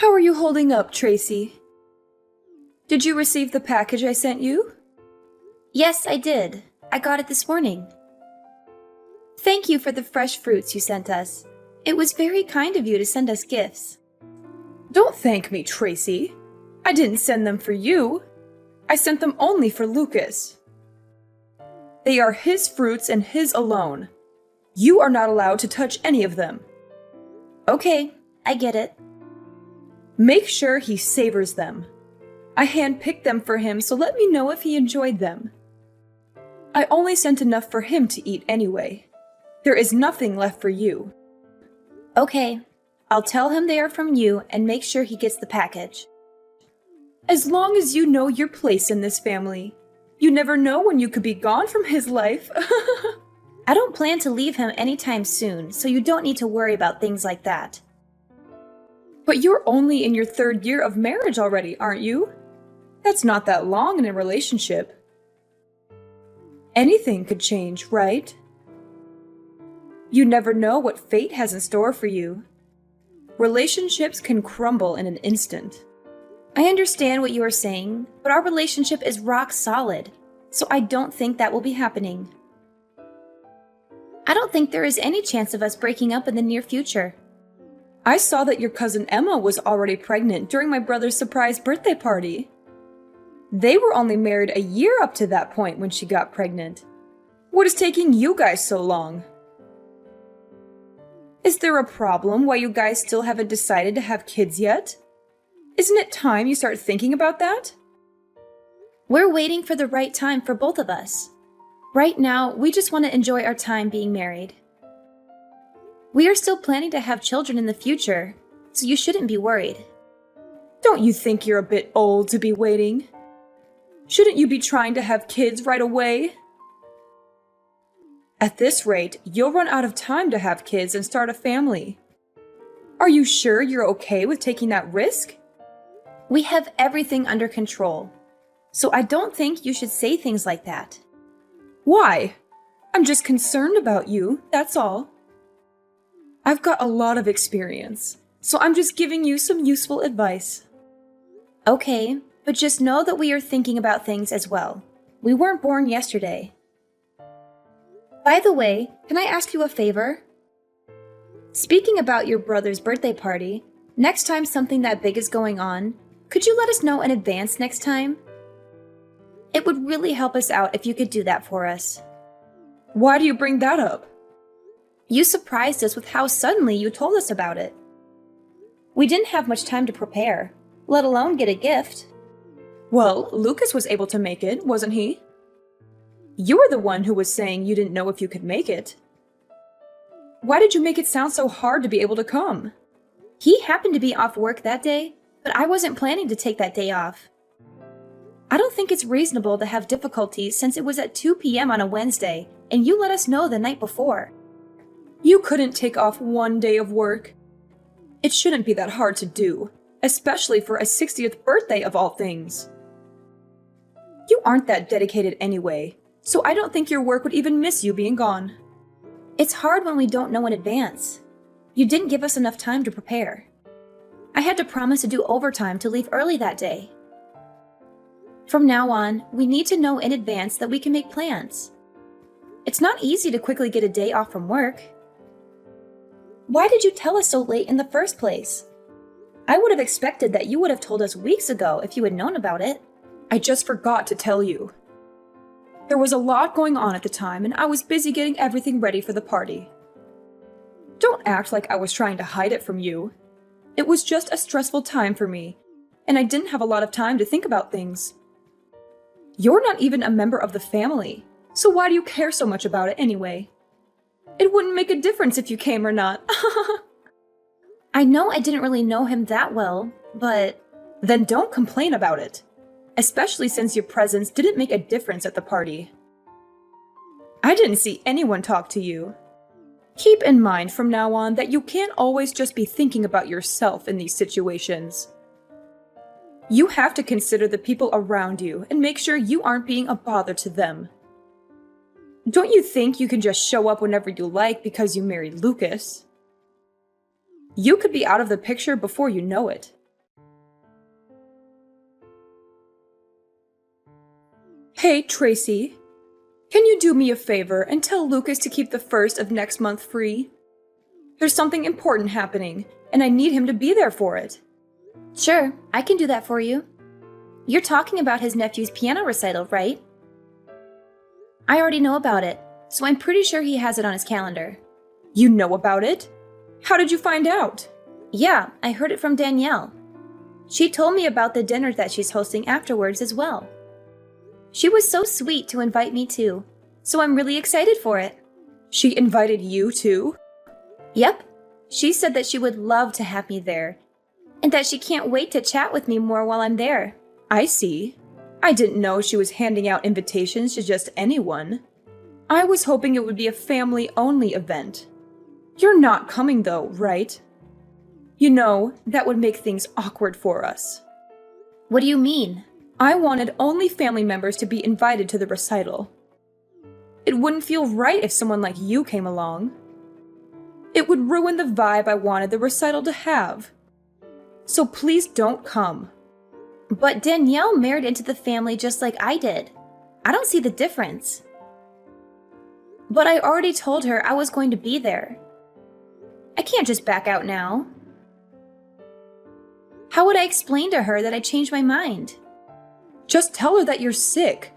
How are you holding up, Tracy? Did you receive the package I sent you? Yes, I did. I got it this morning. Thank you for the fresh fruits you sent us. It was very kind of you to send us gifts. Don't thank me, Tracy. I didn't send them for you. I sent them only for Lucas. They are his fruits and his alone. You are not allowed to touch any of them. Okay, I get it. Make sure he savors them. I handpicked them for him, so let me know if he enjoyed them. I only sent enough for him to eat anyway. There is nothing left for you. Okay, I'll tell him they are from you and make sure he gets the package. As long as you know your place in this family. You never know when you could be gone from his life. I don't plan to leave him anytime soon, so you don't need to worry about things like that. But you're only in your 3rd year of marriage already, aren't you? That's not that long in a relationship. Anything could change, right? You never know what fate has in store for you. Relationships can crumble in an instant. I understand what you are saying, but our relationship is rock solid, so I don't think that will be happening. I don't think there is any chance of us breaking up in the near future. I saw that your cousin Emma was already pregnant during my brother's surprise birthday party. They were only married a year up to that point when she got pregnant. What is taking you guys so long? Is there a problem why you guys still haven't decided to have kids yet? Isn't it time you start thinking about that? We're waiting for the right time for both of us. Right now, we just want to enjoy our time being married. We are still planning to have children in the future, so you shouldn't be worried. Don't you think you're a bit old to be waiting? Shouldn't you be trying to have kids right away? At this rate, you'll run out of time to have kids and start a family. Are you sure you're okay with taking that risk? We have everything under control, so I don't think you should say things like that. Why? I'm just concerned about you, that's all. I've got a lot of experience, so I'm just giving you some useful advice. Okay, but just know that we are thinking about things as well. We weren't born yesterday. By the way, can I ask you a favor? Speaking about your brother's birthday party, next time something that big is going on, could you let us know in advance next time? It would really help us out if you could do that for us. Why do you bring that up? You surprised us with how suddenly you told us about it. We didn't have much time to prepare, let alone get a gift. Well, Lucas was able to make it, wasn't he? You were the one who was saying you didn't know if you could make it. Why did you make it sound so hard to be able to come? He happened to be off work that day, but I wasn't planning to take that day off. I don't think it's reasonable to have difficulties since it was at 2 p.m. on a Wednesday, and you let us know the night before. You couldn't take off one day of work. It shouldn't be that hard to do, especially for a 60th birthday of all things. You aren't that dedicated anyway, so I don't think your work would even miss you being gone. It's hard when we don't know in advance. You didn't give us enough time to prepare. I had to promise to do overtime to leave early that day. From now on, we need to know in advance that we can make plans. It's not easy to quickly get a day off from work. Why did you tell us so late in the first place? I would have expected that you would have told us weeks ago if you had known about it. I just forgot to tell you. There was a lot going on at the time, and I was busy getting everything ready for the party. Don't act like I was trying to hide it from you. It was just a stressful time for me, and I didn't have a lot of time to think about things. You're not even a member of the family, so why do you care so much about it anyway? It wouldn't make a difference if you came or not. I know I didn't really know him that well, but... Then don't complain about it, especially since your presence didn't make a difference at the party. I didn't see anyone talk to you. Keep in mind from now on that you can't always just be thinking about yourself in these situations. You have to consider the people around you and make sure you aren't being a bother to them. Don't you think you can just show up whenever you like because you married Lucas? You could be out of the picture before you know it. Hey, Tracy. Can you do me a favor and tell Lucas to keep the 1st of next month free? There's something important happening, and I need him to be there for it. Sure, I can do that for you. You're talking about his nephew's piano recital, right? I already know about it, so I'm pretty sure he has it on his calendar. You know about it? How did you find out? Yeah, I heard it from Danielle. She told me about the dinner that she's hosting afterwards as well. She was so sweet to invite me too, so I'm really excited for it. She invited you too? Yep. She said that she would love to have me there, and that she can't wait to chat with me more while I'm there. I see. I didn't know she was handing out invitations to just anyone. I was hoping it would be a family-only event. You're not coming though, right? You know, that would make things awkward for us. What do you mean? I wanted only family members to be invited to the recital. It wouldn't feel right if someone like you came along. It would ruin the vibe I wanted the recital to have. So please don't come. But Danielle married into the family just like I did. I don't see the difference. But I already told her I was going to be there. I can't just back out now. How would I explain to her that I changed my mind? Just tell her that you're sick.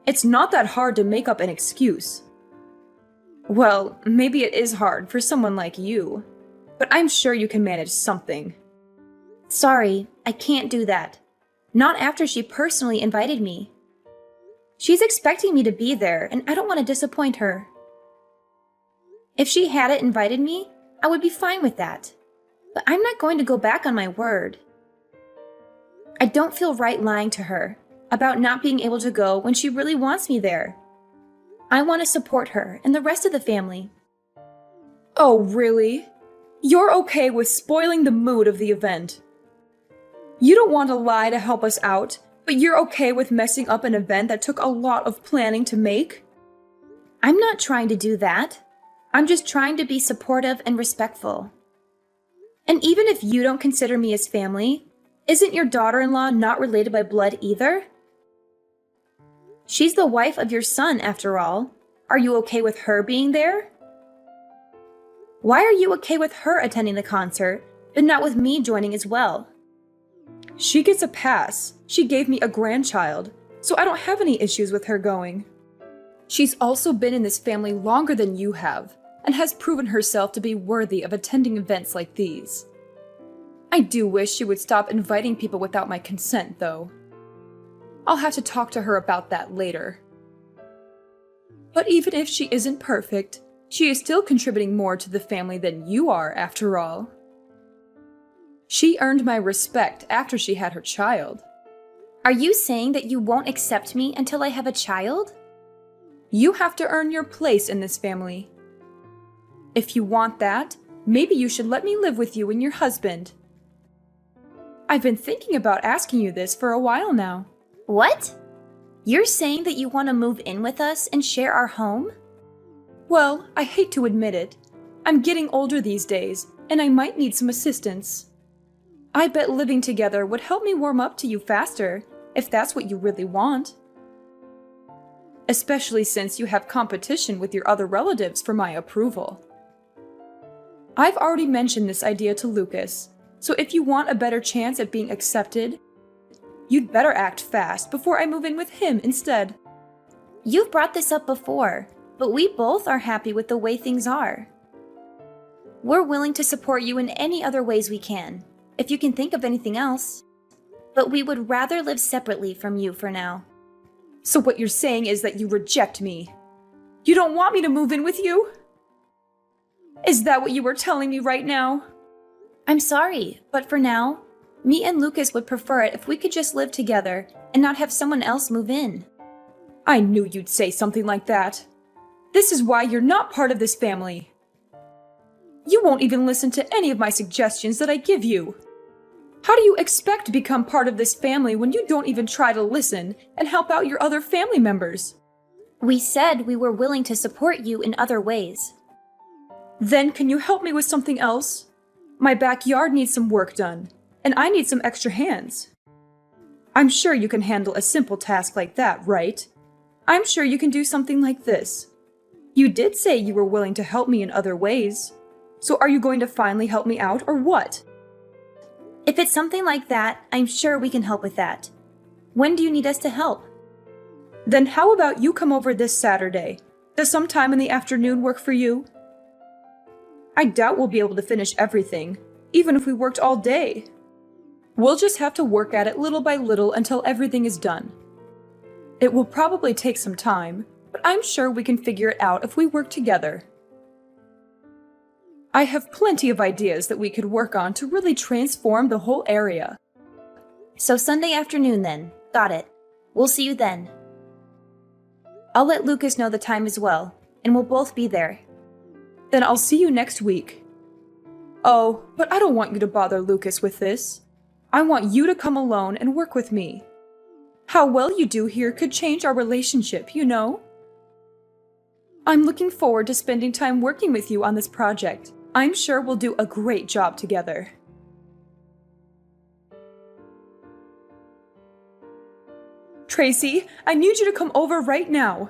It's not that hard to make up an excuse. Well, maybe it is hard for someone like you, but I'm sure you can manage something. Sorry, I can't do that. Not after she personally invited me. She's expecting me to be there, and I don't want to disappoint her. If she hadn't invited me, I would be fine with that. But I'm not going to go back on my word. I don't feel right lying to her about not being able to go when she really wants me there. I want to support her and the rest of the family. Oh, really? You're okay with spoiling the mood of the event? You don't want to lie to help us out, but you're okay with messing up an event that took a lot of planning to make? I'm not trying to do that. I'm just trying to be supportive and respectful. And even if you don't consider me as family, isn't your daughter-in-law not related by blood either? She's the wife of your son, after all. Are you okay with her being there? Why are you okay with her attending the concert, but not with me joining as well? She gets a pass. She gave me a grandchild, so I don't have any issues with her going. She's also been in this family longer than you have, and has proven herself to be worthy of attending events like these. I do wish she would stop inviting people without my consent, though. I'll have to talk to her about that later. But even if she isn't perfect, she is still contributing more to the family than you are, after all. She earned my respect after she had her child. Are you saying that you won't accept me until I have a child? You have to earn your place in this family. If you want that, maybe you should let me live with you and your husband. I've been thinking about asking you this for a while now. What? You're saying that you want to move in with us and share our home? Well, I hate to admit it. I'm getting older these days, and I might need some assistance. I bet living together would help me warm up to you faster, if that's what you really want. Especially since you have competition with your other relatives for my approval. I've already mentioned this idea to Lucas, so if you want a better chance at being accepted, you'd better act fast before I move in with him instead. You've brought this up before, but we both are happy with the way things are. We're willing to support you in any other ways we can, if you can think of anything else. But we would rather live separately from you for now. So what you're saying is that you reject me? You don't want me to move in with you? Is that what you were telling me right now? I'm sorry, but for now, me and Lucas would prefer it if we could just live together and not have someone else move in. I knew you'd say something like that. This is why you're not part of this family. You won't even listen to any of my suggestions that I give you. How do you expect to become part of this family when you don't even try to listen and help out your other family members? We said we were willing to support you in other ways. Then can you help me with something else? My backyard needs some work done, and I need some extra hands. I'm sure you can handle a simple task like that, right? I'm sure you can do something like this. You did say you were willing to help me in other ways. So are you going to finally help me out, or what? If it's something like that, I'm sure we can help with that. When do you need us to help? Then how about you come over this Saturday? Does some time in the afternoon work for you? I doubt we'll be able to finish everything, even if we worked all day. We'll just have to work at it little by little until everything is done. It will probably take some time, but I'm sure we can figure it out if we work together. I have plenty of ideas that we could work on to really transform the whole area. So Sunday afternoon then. Got it. We'll see you then. I'll let Lucas know the time as well, and we'll both be there. Then I'll see you next week. Oh, but I don't want you to bother Lucas with this. I want you to come alone and work with me. How well you do here could change our relationship, you know? I'm looking forward to spending time working with you on this project. I'm sure we'll do a great job together. Tracy, I need you to come over right now.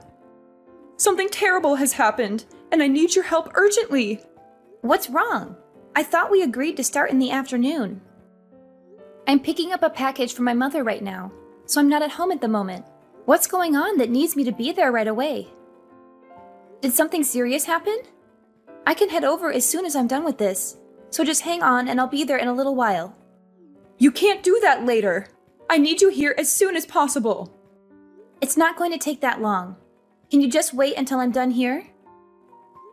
Something terrible has happened, and I need your help urgently. What's wrong? I thought we agreed to start in the afternoon. I'm picking up a package from my mother right now, so I'm not at home at the moment. What's going on that needs me to be there right away? Did something serious happen? I can head over as soon as I'm done with this, so just hang on and I'll be there in a little while. You can't do that later. I need you here as soon as possible. It's not going to take that long. Can you just wait until I'm done here?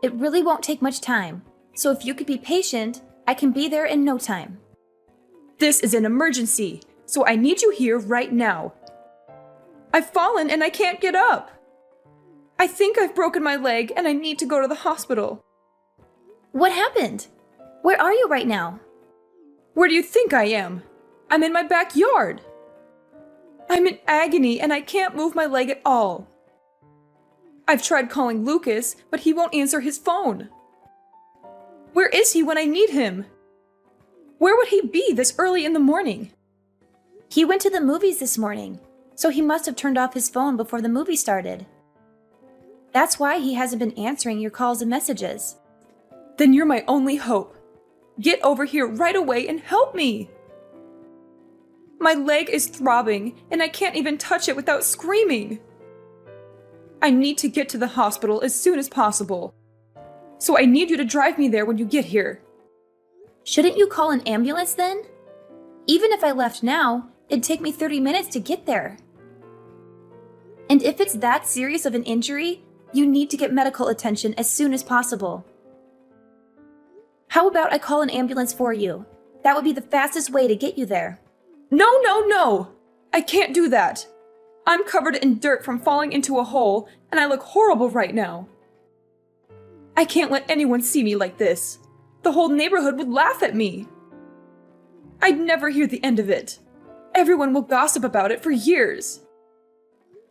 It really won't take much time, so if you could be patient, I can be there in no time. This is an emergency, so I need you here right now. I've fallen and I can't get up. I think I've broken my leg and I need to go to the hospital. What happened? Where are you right now? Where do you think I am? I'm in my backyard. I'm in agony and I can't move my leg at all. I've tried calling Lucas, but he won't answer his phone. Where is he when I need him? Where would he be this early in the morning? He went to the movies this morning, so he must have turned off his phone before the movie started. That's why he hasn't been answering your calls and messages. Then you're my only hope. Get over here right away and help me. My leg is throbbing, and I can't even touch it without screaming. I need to get to the hospital as soon as possible. So I need you to drive me there when you get here. Shouldn't you call an ambulance then? Even if I left now, it'd take me 30 minutes to get there. And if it's that serious of an injury, you need to get medical attention as soon as possible. How about I call an ambulance for you? That would be the fastest way to get you there. No, no, no! I can't do that. I'm covered in dirt from falling into a hole, and I look horrible right now. I can't let anyone see me like this. The whole neighborhood would laugh at me. I'd never hear the end of it. Everyone will gossip about it for years.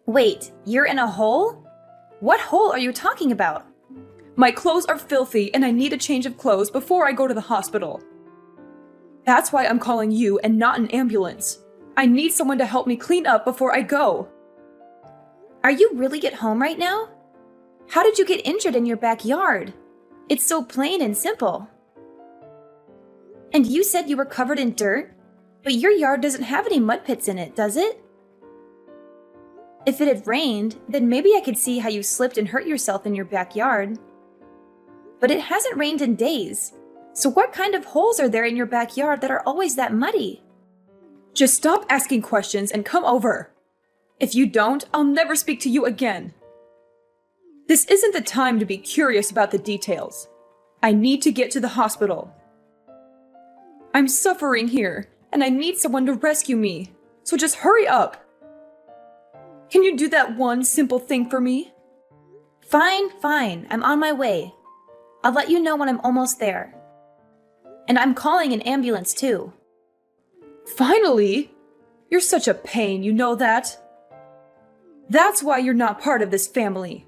Wait, you're in a hole? What hole are you talking about? My clothes are filthy, and I need a change of clothes before I go to the hospital. That's why I'm calling you and not an ambulance. I need someone to help me clean up before I go. Are you really at home right now? How did you get injured in your backyard? It's so plain and simple. And you said you were covered in dirt, but your yard doesn't have any mud pits in it, does it? If it had rained, then maybe I could see how you slipped and hurt yourself in your backyard. But it hasn't rained in days, so what kind of holes are there in your backyard that are always that muddy? Just stop asking questions and come over. If you don't, I'll never speak to you again. This isn't the time to be curious about the details. I need to get to the hospital. I'm suffering here, and I need someone to rescue me, so just hurry up. Can you do that one simple thing for me? Fine, I'm on my way. I'll let you know when I'm almost there. And I'm calling an ambulance too. Finally? You're such a pain, you know that? That's why you're not part of this family.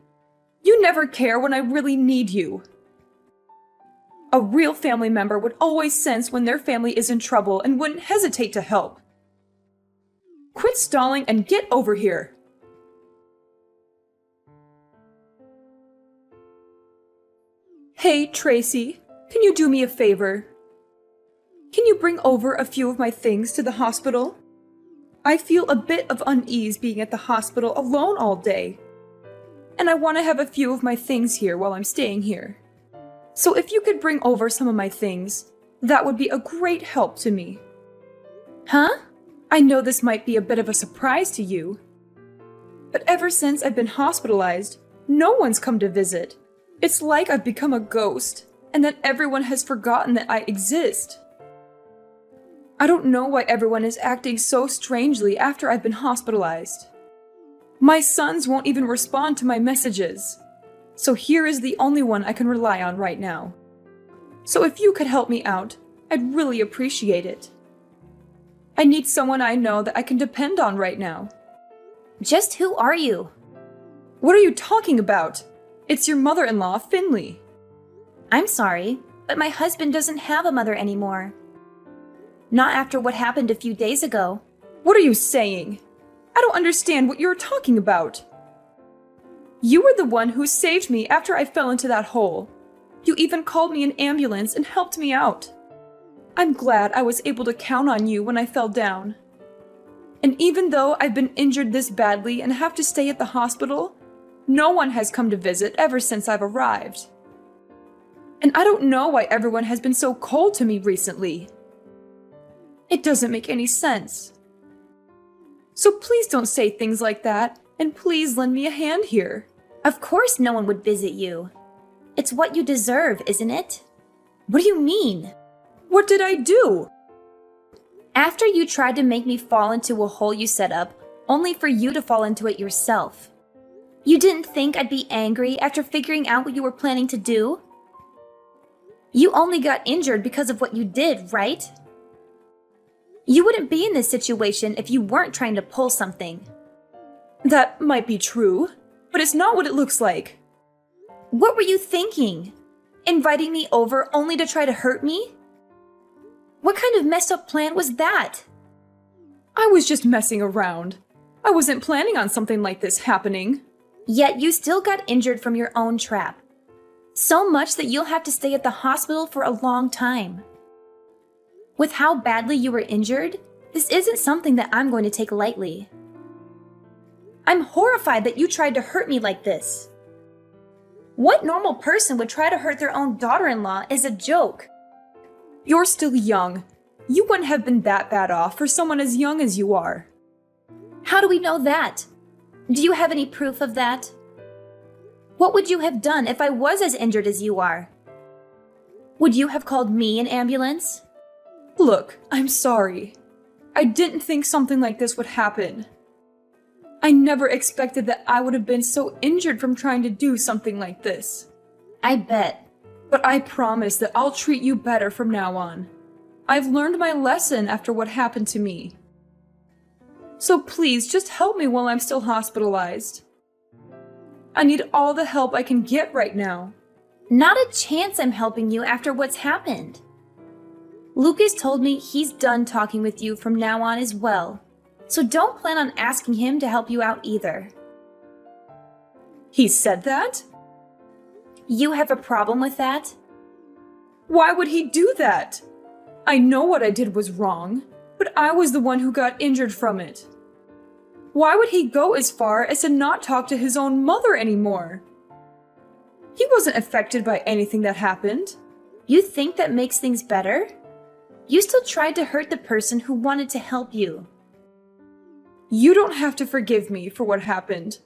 You never care when I really need you. A real family member would always sense when their family is in trouble and wouldn't hesitate to help. Quit stalling and get over here. Hey, Tracy, can you do me a favor? Can you bring over a few of my things to the hospital? I feel a bit of unease being at the hospital alone all day. And I want to have a few of my things here while I'm staying here. So if you could bring over some of my things, that would be a great help to me. Huh? I know this might be a bit of a surprise to you, but ever since I've been hospitalized, no one's come to visit. It's like I've become a ghost, and that everyone has forgotten that I exist. I don't know why everyone is acting so strangely after I've been hospitalized. My sons won't even respond to my messages, so here is the only one I can rely on right now. So if you could help me out, I'd really appreciate it. I need someone I know that I can depend on right now. Just who are you? What are you talking about? It's your mother-in-law, Finley. I'm sorry, but my husband doesn't have a mother anymore. Not after what happened a few days ago. What are you saying? I don't understand what you're talking about. You were the one who saved me after I fell into that hole. You even called me an ambulance and helped me out. I'm glad I was able to count on you when I fell down. And even though I've been injured this badly and have to stay at the hospital, no one has come to visit ever since I've arrived. And I don't know why everyone has been so cold to me recently. It doesn't make any sense. So please don't say things like that, and please lend me a hand here. Of course no one would visit you. It's what you deserve, isn't it? What do you mean? What did I do? After you tried to make me fall into a hole you set up, only for you to fall into it yourself. You didn't think I'd be angry after figuring out what you were planning to do? You only got injured because of what you did, right? You wouldn't be in this situation if you weren't trying to pull something. That might be true, but it's not what it looks like. What were you thinking? Inviting me over only to try to hurt me? What kind of messed up plan was that? I was just messing around. I wasn't planning on something like this happening. Yet you still got injured from your own trap. So much that you'll have to stay at the hospital for a long time. With how badly you were injured, this isn't something that I'm going to take lightly. I'm horrified that you tried to hurt me like this. What normal person would try to hurt their own daughter-in-law is a joke. You're still young. You wouldn't have been that bad off for someone as young as you are. How do we know that? Do you have any proof of that? What would you have done if I was as injured as you are? Would you have called me an ambulance? Look, I'm sorry. I didn't think something like this would happen. I never expected that I would have been so injured from trying to do something like this. I bet. But I promise that I'll treat you better from now on. I've learned my lesson after what happened to me. So please, just help me while I'm still hospitalized. I need all the help I can get right now. Not a chance I'm helping you after what's happened. Lucas told me he's done talking with you from now on as well, so don't plan on asking him to help you out either. He said that? You have a problem with that? Why would he do that? I know what I did was wrong, but I was the one who got injured from it. Why would he go as far as to not talk to his own mother anymore? He wasn't affected by anything that happened. You think that makes things better? You still tried to hurt the person who wanted to help you. You don't have to forgive me for what happened,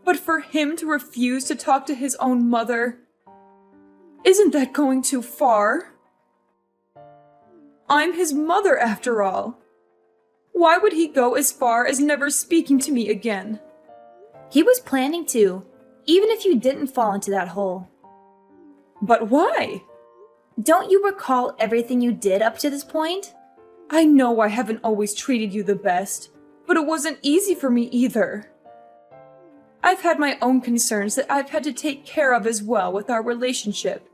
but for him to refuse to talk to his own mother, isn't that going too far? I'm his mother after all. Why would he go as far as never speaking to me again? He was planning to, even if you didn't fall into that hole. But why? Don't you recall everything you did up to this point? I know I haven't always treated you the best, but it wasn't easy for me either. I've had my own concerns that I've had to take care of as well with our relationship.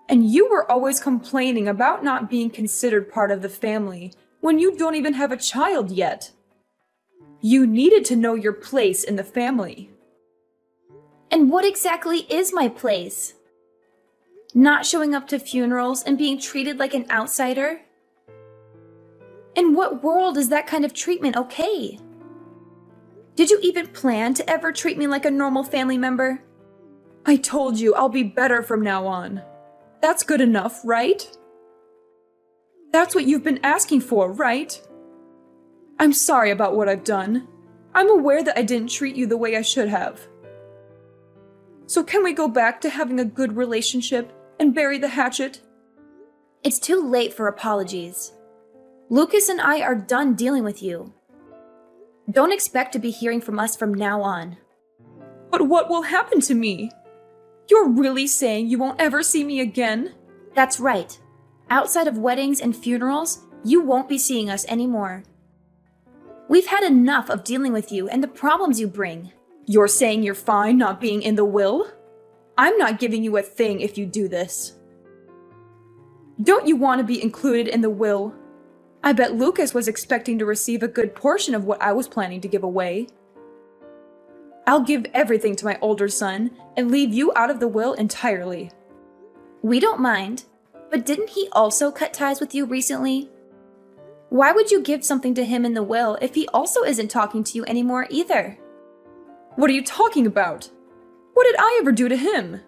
And you were always complaining about not being considered part of the family when you don't even have a child yet. You needed to know your place in the family. And what exactly is my place? Not showing up to funerals and being treated like an outsider? In what world is that kind of treatment okay? Did you even plan to ever treat me like a normal family member? I told you I'll be better from now on. That's good enough, right? That's what you've been asking for, right? I'm sorry about what I've done. I'm aware that I didn't treat you the way I should have. So can we go back to having a good relationship and bury the hatchet? It's too late for apologies. Lucas and I are done dealing with you. Don't expect to be hearing from us from now on. But what will happen to me? You're really saying you won't ever see me again? That's right. Outside of weddings and funerals, you won't be seeing us anymore. We've had enough of dealing with you and the problems you bring. You're saying you're fine not being in the will? I'm not giving you a thing if you do this. Don't you want to be included in the will? I bet Lucas was expecting to receive a good portion of what I was planning to give away. I'll give everything to my older son and leave you out of the will entirely. We don't mind, but didn't he also cut ties with you recently? Why would you give something to him in the will if he also isn't talking to you anymore either? What are you talking about? What did I ever do to him?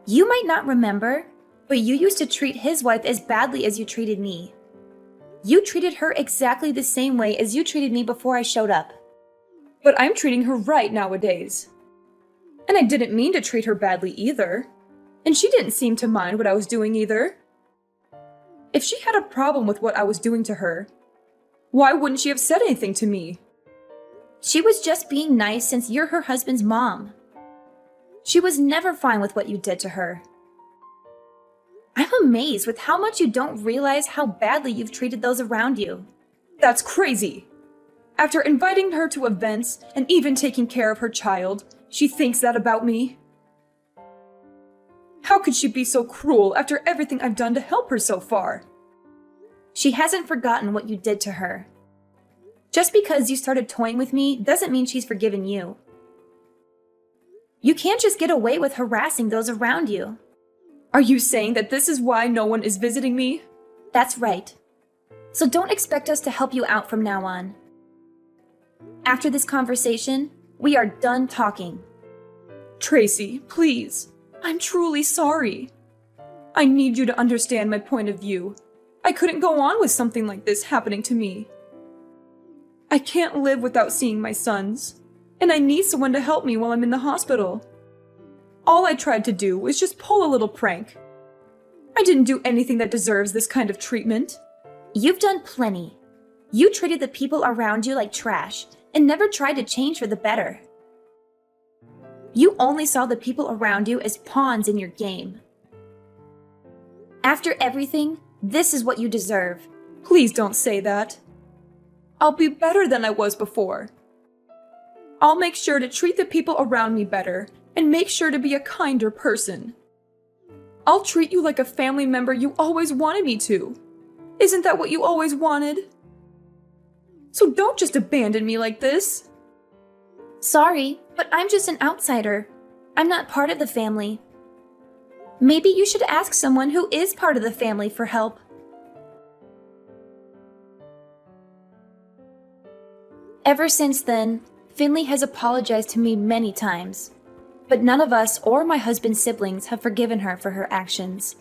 You might not remember, but you used to treat his wife as badly as you treated me. You treated her exactly the same way as you treated me before I showed up. But I'm treating her right nowadays. And I didn't mean to treat her badly either. And she didn't seem to mind what I was doing either. If she had a problem with what I was doing to her, why wouldn't she have said anything to me? She was just being nice since you're her husband's mom. She was never fine with what you did to her. I'm amazed with how much you don't realize how badly you've treated those around you. That's crazy. After inviting her to events and even taking care of her child, she thinks that about me. How could she be so cruel after everything I've done to help her so far? She hasn't forgotten what you did to her. Just because you started toying with me doesn't mean she's forgiven you. You can't just get away with harassing those around you. Are you saying that this is why no one is visiting me? That's right. So don't expect us to help you out from now on. After this conversation, we are done talking. Tracy, please. I'm truly sorry. I need you to understand my point of view. I couldn't go on with something like this happening to me. I can't live without seeing my sons, and I need someone to help me while I'm in the hospital. All I tried to do was just pull a little prank. I didn't do anything that deserves this kind of treatment. You've done plenty. You treated the people around you like trash and never tried to change for the better. You only saw the people around you as pawns in your game. After everything, this is what you deserve. Please don't say that. I'll be better than I was before. I'll make sure to treat the people around me better and make sure to be a kinder person. I'll treat you like a family member you always wanted me to. Isn't that what you always wanted? So don't just abandon me like this. Sorry, but I'm just an outsider. I'm not part of the family. Maybe you should ask someone who is part of the family for help. Ever since then, Finley has apologized to me many times, but none of us or my husband's siblings have forgiven her for her actions.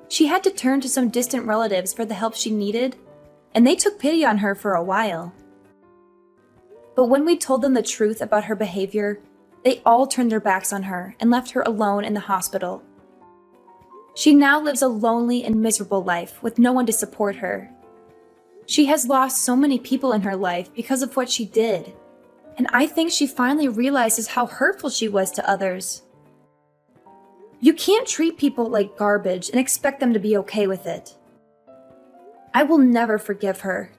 She had to turn to some distant relatives for the help she needed, and they took pity on her for a while. But when we told them the truth about her behavior, they all turned their backs on her and left her alone in the hospital. She now lives a lonely and miserable life with no one to support her. She has lost so many people in her life because of what she did, and I think she finally realizes how hurtful she was to others. You can't treat people like garbage and expect them to be okay with it. I will never forgive her.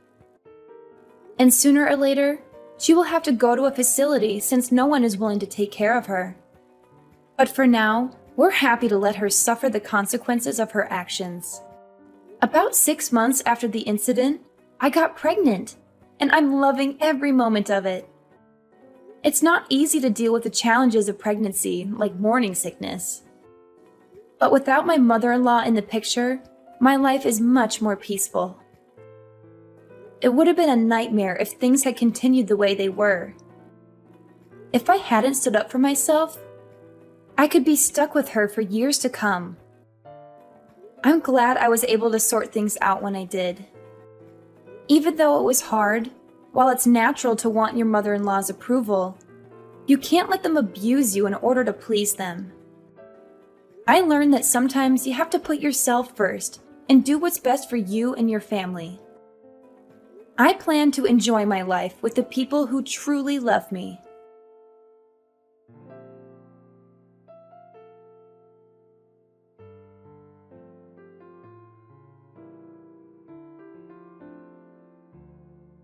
And sooner or later, she will have to go to a facility since no one is willing to take care of her. But for now, we're happy to let her suffer the consequences of her actions. About 6 months after the incident, I got pregnant, and I'm loving every moment of it. It's not easy to deal with the challenges of pregnancy, like morning sickness. But without my mother-in-law in the picture, my life is much more peaceful. It would have been a nightmare if things had continued the way they were. If I hadn't stood up for myself, I could be stuck with her for years to come. I'm glad I was able to sort things out when I did. Even though it was hard, while it's natural to want your mother-in-law's approval, you can't let them abuse you in order to please them. I learned that sometimes you have to put yourself first and do what's best for you and your family. I plan to enjoy my life with the people who truly love me.